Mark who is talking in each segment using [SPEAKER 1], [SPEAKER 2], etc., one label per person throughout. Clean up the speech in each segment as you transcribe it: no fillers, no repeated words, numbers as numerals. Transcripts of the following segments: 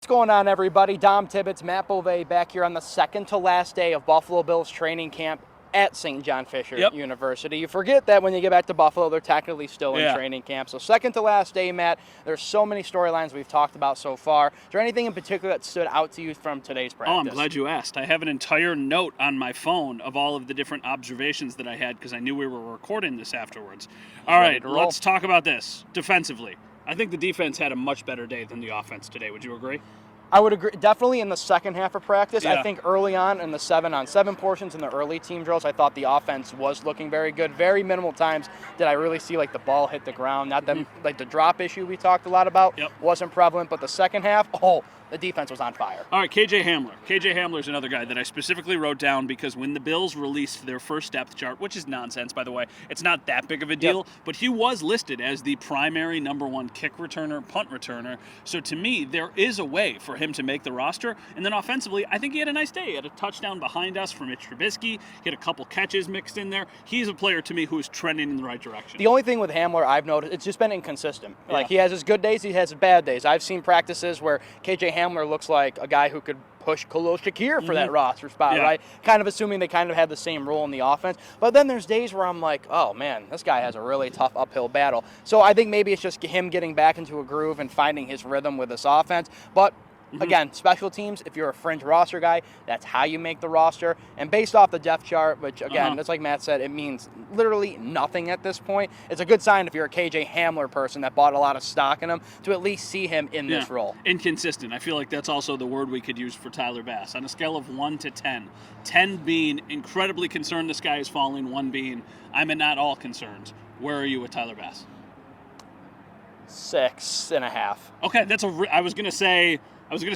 [SPEAKER 1] going on, everybody? Dom Tibbetts, Matt Beauvais back here on the second to last day of Buffalo Bills training camp at St. John Fisher University. You forget that when you get back to Buffalo, they're technically still in training camp. So second to last day, Matt, there's so many storylines we've talked about so far. Is there anything in particular that stood out to you from today's practice?
[SPEAKER 2] Oh, I'm glad you asked. I have an entire note on my phone of all of the different observations that I had because I knew we were recording this afterwards. All right, let's talk about this defensively. I think the defense had a much better day than the offense today. Would you agree?
[SPEAKER 1] I would agree. Definitely in the second half of practice. I think early on in the 7-on-7 portions in the early team drills, I thought the offense was looking very good. Very minimal times did I really see like the ball hit the ground. Not that like the drop issue we talked a lot about wasn't prevalent, but the second half, the defense was on fire.
[SPEAKER 2] All right, KJ Hamler. KJ Hamler is another guy that I specifically wrote down because when the Bills released their first depth chart, which is nonsense, by the way, it's not that big of a deal, but he was listed as the primary number one kick returner, punt returner. So to me, there is a way for him to make the roster. And then offensively, I think he had a nice day. He had a touchdown behind us from Mitch Trubisky. He had a couple catches mixed in there. He's a player to me who is trending in the right direction.
[SPEAKER 1] The only thing with Hamler I've noticed, it's just been inconsistent. Like he has his good days, he has his bad days. I've seen practices where KJ Hamler looks like a guy who could push Khalil Shakir for that roster spot, right? Kind of assuming they kind of had the same role in the offense. But then there's days where I'm like, oh, man, this guy has a really tough uphill battle. So I think maybe it's just him getting back into a groove and finding his rhythm with this offense. But again, special teams, if you're a fringe roster guy, that's how you make the roster. And based off the depth chart, which, again, that's like Matt said, it means literally nothing at this point. It's a good sign if you're a KJ Hamler person that bought a lot of stock in him to at least see him in this role.
[SPEAKER 2] Inconsistent. I feel like that's also the word we could use for Tyler Bass. On a scale of 1 to 10, 10 being incredibly concerned the sky is falling, 1 being I'm not all concerned. Where are you with Tyler Bass?
[SPEAKER 1] 6.5.
[SPEAKER 2] Okay, I was going to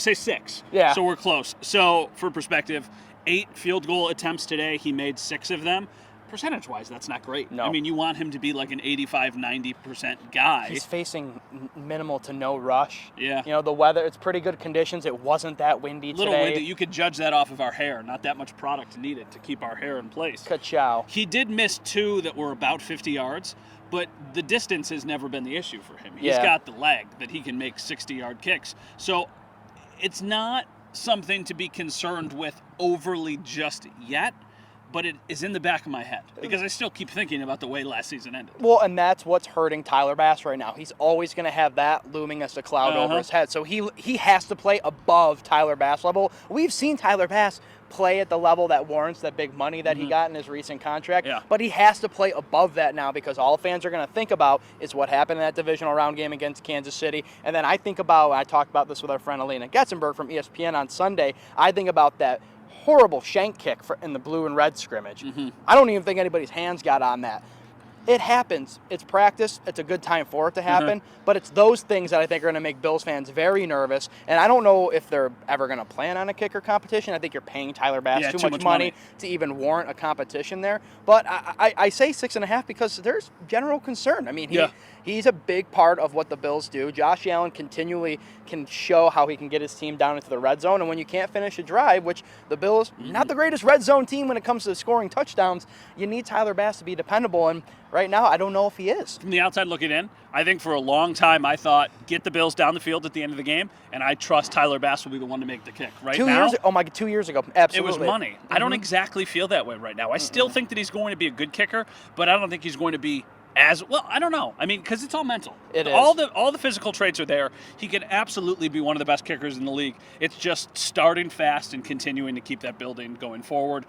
[SPEAKER 2] say 6.
[SPEAKER 1] Yeah.
[SPEAKER 2] So we're close. So for perspective, 8 field goal attempts today. He made 6 of them. Percentage-wise, that's not great.
[SPEAKER 1] No.
[SPEAKER 2] I mean, you want him to be like an 85-90% guy.
[SPEAKER 1] He's facing minimal to no rush.
[SPEAKER 2] Yeah.
[SPEAKER 1] You know, the weather, it's pretty good conditions. It wasn't that windy today.
[SPEAKER 2] Little windy. You could judge that off of our hair. Not that much product needed to keep our hair in place.
[SPEAKER 1] Ka-chow.
[SPEAKER 2] He did miss 2 that were about 50 yards, but the distance has never been the issue for him. He's got the leg that he can make 60-yard kicks. So it's not something to be concerned with overly just yet, but it is in the back of my head because I still keep thinking about the way last season ended.
[SPEAKER 1] Well, and that's what's hurting Tyler Bass right now. He's always going to have that looming as a cloud over his head. So he has to play above Tyler Bass level. We've seen Tyler Bass play at the level that warrants that big money that he got in his recent contract. But he has to play above that now because all fans are going to think about is what happened in that divisional round game against Kansas City. And then I talked about this with our friend Alina Getzenberg from ESPN on Sunday. I think about that horrible shank kick in the blue and red scrimmage. I don't even think anybody's hands got on that. It happens. It's practice. It's a good time for it to happen. But it's those things that I think are going to make Bills fans very nervous. And I don't know if they're ever going to plan on a kicker competition. I think you're paying Tyler Bass too much money to even warrant a competition there. But I say 6.5 because there's general concern. I mean, he's a big part of what the Bills do. Josh Allen continually can show how he can get his team down into the red zone. And when you can't finish a drive, which the Bills, not the greatest red zone team when it comes to scoring touchdowns, you need Tyler Bass to be dependable. And right now, I don't know if he is.
[SPEAKER 2] From the outside looking in, I think for a long time I thought get the Bills down the field at the end of the game, and I trust Tyler Bass will be the one to make the kick. Right now,
[SPEAKER 1] 2 years ago, absolutely.
[SPEAKER 2] It was money. I don't exactly feel that way right now. I still think that he's going to be a good kicker, but I don't think he's going to be as well. I don't know. I mean, because it's all mental.
[SPEAKER 1] It is.
[SPEAKER 2] All the physical traits are there. He can absolutely be one of the best kickers in the league. It's just starting fast and continuing to keep that building going forward.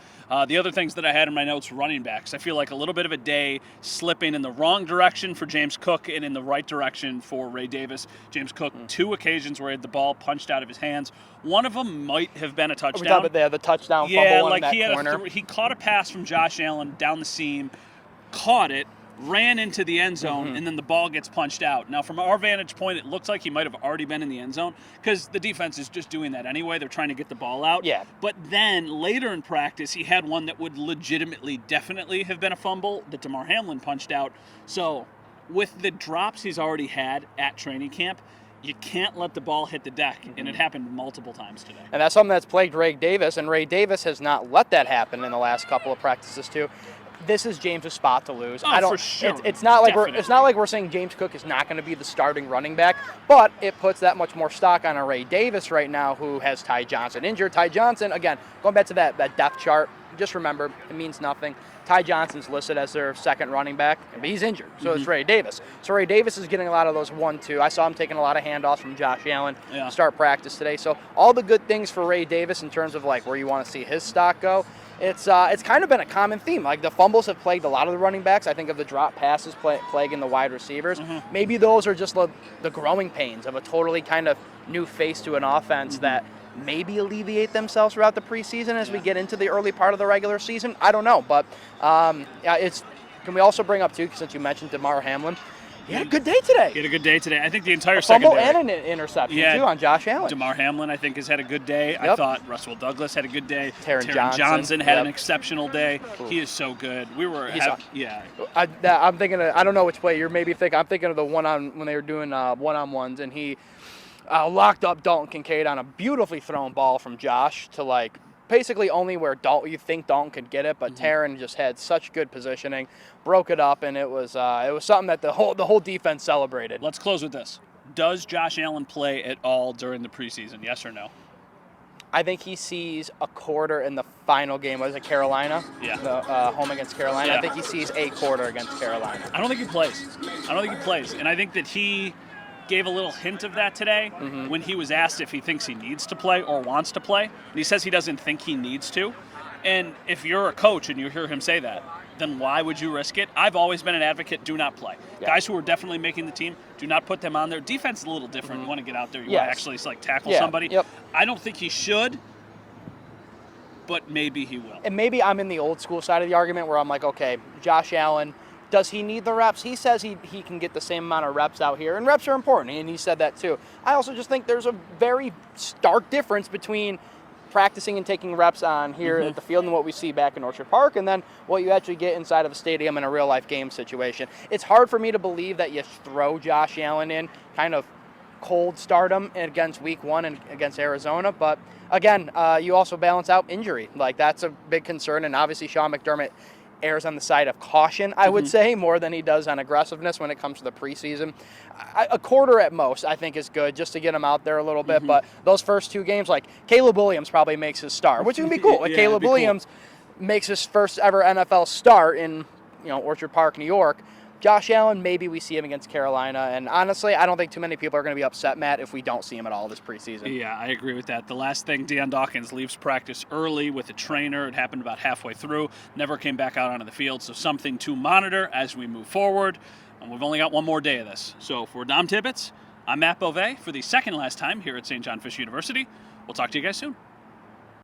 [SPEAKER 2] The other things that I had in my notes, running backs. I feel like a little bit of a day slipping in the wrong direction for James Cook and in the right direction for Ray Davis. James Cook, 2 occasions where he had the ball punched out of his hands. One of them might have been a touchdown.
[SPEAKER 1] We're talking about the touchdown fumble
[SPEAKER 2] like
[SPEAKER 1] in that corner.
[SPEAKER 2] He caught a pass from Josh Allen down the seam, caught it, ran into the end zone, and then the ball gets punched out. Now, from our vantage point, it looks like he might have already been in the end zone because the defense is just doing that anyway. They're trying to get the ball out.
[SPEAKER 1] Yeah.
[SPEAKER 2] But then later in practice, he had one that would legitimately, definitely have been a fumble that Damar Hamlin punched out. So with the drops he's already had at training camp, you can't let the ball hit the deck, and it happened multiple times today.
[SPEAKER 1] And that's something that's plagued Ray Davis, and Ray Davis has not let that happen in the last couple of practices too. this is James' spot to lose.
[SPEAKER 2] Oh, for sure.
[SPEAKER 1] It's not like
[SPEAKER 2] Definitely.
[SPEAKER 1] we're saying James Cook is not going to be the starting running back, but it puts that much more stock on a Ray Davis right now, who has Ty Johnson injured. Ty Johnson, again, going back to that depth chart, just remember, it means nothing. Ty Johnson's listed as their second running back, but he's injured, so it's Ray Davis. So Ray Davis is getting a lot of those 1-2. I saw him taking a lot of handoffs from Josh Allen to start practice today. So all the good things for Ray Davis in terms of like where you want to see his stock go. It's kind of been a common theme. Like the fumbles have plagued a lot of the running backs. I think of the drop passes plaguing the wide receivers. Maybe those are just the growing pains of a totally kind of new face to an offense that maybe alleviate themselves throughout the preseason as we get into the early part of the regular season. I don't know, but can we also bring up too, since you mentioned Damar Hamlin, he had a good day today.
[SPEAKER 2] He had a good day today. I think the entire
[SPEAKER 1] fumble
[SPEAKER 2] secondary.
[SPEAKER 1] and an interception too on Josh Allen.
[SPEAKER 2] Damar Hamlin, I think, has had a good day. I thought Russell Douglas had a good day.
[SPEAKER 1] Taron
[SPEAKER 2] Johnson had an exceptional day. He is so good.
[SPEAKER 1] I'm thinking. I don't know which play you're maybe thinking. I'm thinking of the when they were doing one-on-ones, and he locked up Dalton Kincaid on a beautifully thrown ball from Josh to like basically only where you think Dalton could get it, but Taron just had such good positioning, broke it up, and it was something that the whole defense celebrated.
[SPEAKER 2] Let's close with this. Does Josh Allen play at all during the preseason? Yes or no?
[SPEAKER 1] I think he sees a quarter in the final game. Was it Carolina?
[SPEAKER 2] Yeah.
[SPEAKER 1] The home against Carolina.
[SPEAKER 2] Yeah.
[SPEAKER 1] I think he sees a quarter against Carolina.
[SPEAKER 2] I don't think he plays. And I think that he gave a little hint of that today when he was asked if he thinks he needs to play or wants to play. And he says he doesn't think he needs to. And if you're a coach and you hear him say that, then why would you risk it? I've always been an advocate, do not play. Yeah. Guys who are definitely making the team, do not put them on there. Defense is a little different. You want to get out there. You want to actually like tackle somebody.
[SPEAKER 1] Yep.
[SPEAKER 2] I don't think he should, but maybe he will.
[SPEAKER 1] And maybe I'm in the old school side of the argument where I'm like, okay, Josh Allen, does he need the reps? He says he can get the same amount of reps out here, and reps are important, and he said that too. I also just think there's a very stark difference between practicing and taking reps on here at the field and what we see back in Orchard Park, and then what you actually get inside of a stadium in a real-life game situation. It's hard for me to believe that you throw Josh Allen in kind of cold stardom against Week 1 and against Arizona, but again, you also balance out injury. Like, that's a big concern, and obviously Sean McDermott errs on the side of caution, I would say, more than he does on aggressiveness when it comes to the preseason. A quarter at most, I think, is good just to get him out there a little bit. But those first two games, like Caleb Williams probably makes his start, which would be cool. Like Caleb Williams makes his first ever NFL start in Orchard Park, New York. Josh Allen, maybe we see him against Carolina. And honestly, I don't think too many people are going to be upset, Matt, if we don't see him at all this preseason.
[SPEAKER 2] Yeah, I agree with that. The last thing, Deion Dawkins leaves practice early with a trainer. It happened about halfway through. Never came back out onto the field. So something to monitor as we move forward. And we've only got one more day of this. So for Dom Tibbetts, I'm Matt Beauvais for the second last time here at St. John Fish University. We'll talk to you guys soon.